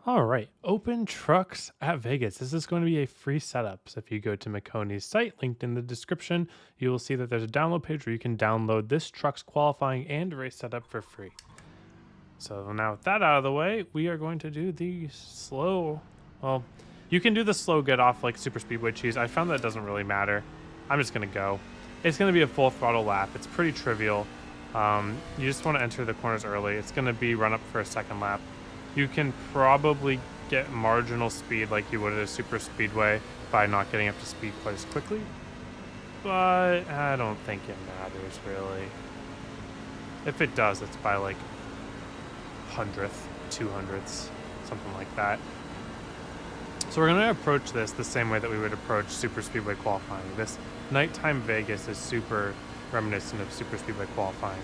All right, open trucks at Vegas. This is going to be a free setup. So if you go to Maconi's site, linked in the description, you will see that there's a download page where you can download this truck's qualifying and race setup for free. So now with that out of the way, we are going to do the slow. Well, you can do the slow get off like super speedway cheese. I found that doesn't really matter. I'm just gonna go. It's gonna be a full throttle lap. It's pretty trivial. You just want to enter the corners early. It's gonna be run up for a second lap. You can probably get marginal speed like you would at a super speedway by not getting up to speed quite as quickly, but I don't think it matters really. If it does, it's by like 100th, 200ths, something like that. So we're going to approach this the same way that we would approach super speedway qualifying. This nighttime Vegas is super reminiscent of super speedway qualifying.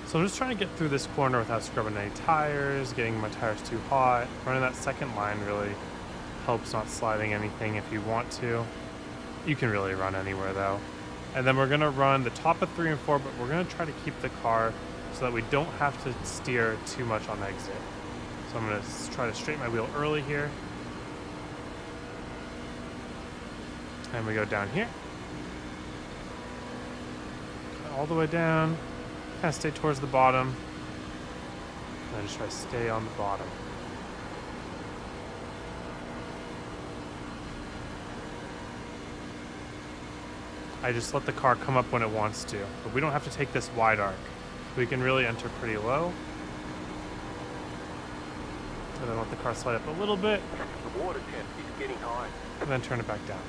So I'm just trying to get through this corner without scrubbing any tires, getting my tires too hot. Running that second line really helps not sliding anything if you want to. You can really run anywhere though. And then we're gonna run the top of 3 and 4, but we're gonna try to keep the car so that we don't have to steer too much on exit. So I'm gonna try to straighten my wheel early here. And we go down here. All the way down. Kind of stay towards the bottom. And then just try to stay on the bottom. I just let the car come up when it wants to, but we don't have to take this wide arc. We can really enter pretty low. And then let the car slide up a little bit. The water temp is getting high. And then turn it back down.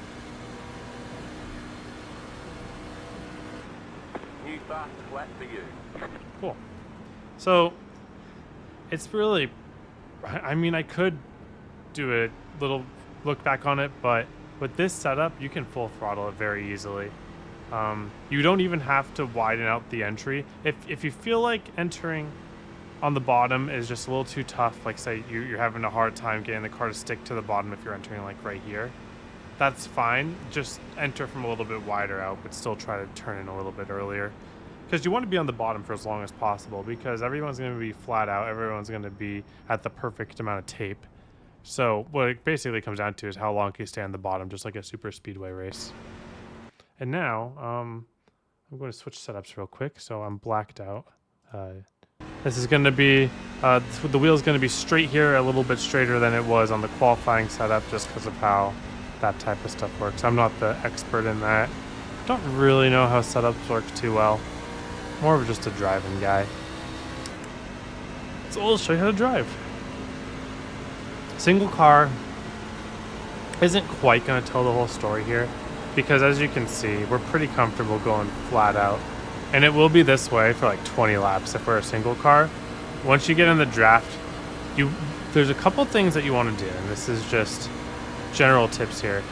New fast flat for you. Cool. So it's really, I mean, I could do a little look back on it, but with this setup, you can full throttle it very easily. You don't even have to widen out the entry. If you feel like entering on the bottom is just a little too tough, like say you're having a hard time getting the car to stick to the bottom if you're entering like right here, that's fine. Just enter from a little bit wider out, but still try to turn in a little bit earlier. Because you want to be on the bottom for as long as possible, because everyone's going to be flat out, everyone's going to be at the perfect amount of tape. So what it basically comes down to is how long can you stay on the bottom, just like a super speedway race. And now, I'm going to switch setups real quick, so I'm blacked out. This is going to be, the wheel is going to be straight here, a little bit straighter than it was on the qualifying setup, just because of how that type of stuff works. I'm not the expert in that. Don't really know how setups work too well. More of just a driving guy. So I'll show you how to drive. Single car isn't quite going to tell the whole story here, because as you can see, we're pretty comfortable going flat out. And it will be this way for like 20 laps if we're a single car. Once you get in the draft, there's a couple things that you want to do, and this is just general tips here.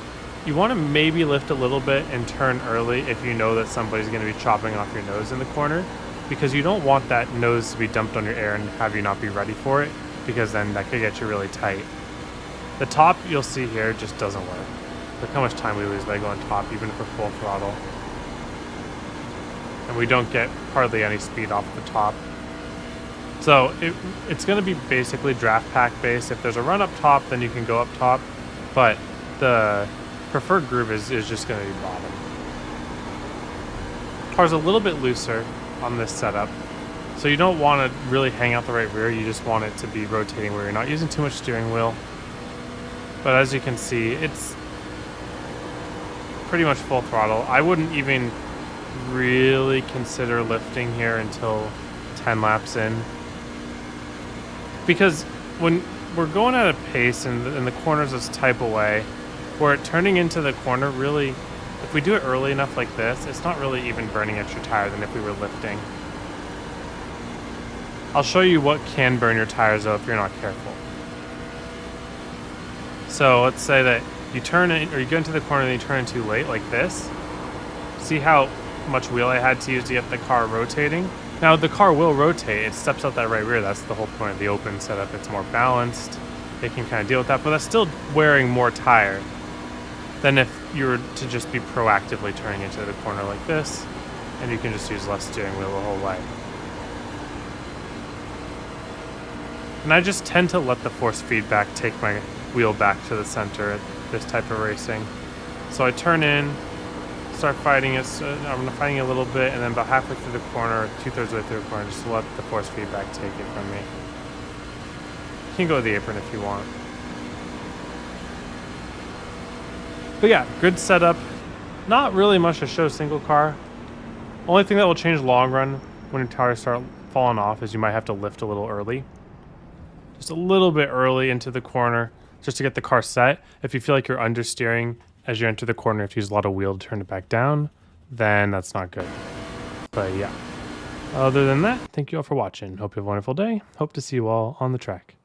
You want to maybe lift a little bit and turn early if you know that somebody's going to be chopping off your nose in the corner, because you don't want that nose to be dumped on your air and have you not be ready for it, because then that could get you really tight. The top you'll see here just doesn't work. Look how much time we lose by going top, even if we're full throttle. And we don't get hardly any speed off the top. So it's going to be basically draft pack based. If there's a run up top, then you can go up top, but the preferred groove is just going to be bottom. Car's a little bit looser on this setup, so you don't want to really hang out the right rear. You just want it to be rotating where you're not using too much steering wheel. But as you can see, it's pretty much full throttle. I wouldn't even really consider lifting here until 10 laps in, because when we're going at a pace and the corners this type of way, where turning into the corner, really, if we do it early enough like this, it's not really even burning extra tire than if we were lifting. I'll show you what can burn your tires though if you're not careful. So let's say that you turn in, or you get into the corner and you turn in too late like this. See how much wheel I had to use to get the car rotating? Now the car will rotate, it steps out that right rear. That's the whole point of the open setup. It's more balanced, it can kind of deal with that, but that's still wearing more tire than if you were to just be proactively turning into the corner like this, and you can just use less steering wheel the whole way. And I just tend to let the force feedback take my wheel back to the center at this type of racing. So I turn in, start fighting it. So I'm fighting it a little bit, and then about halfway through the corner, 2/3 of the way through the corner, just let the force feedback take it from me. You can go to the apron if you want. But yeah, good setup. Not really much to show single car. Only thing that will change long run when your tires start falling off is you might have to lift a little early. Just a little bit early into the corner just to get the car set. If you feel like you're understeering as you enter the corner, if you use a lot of wheel to turn it back down, then that's not good. But yeah. Other than that, thank you all for watching. Hope you have a wonderful day. Hope to see you all on the track.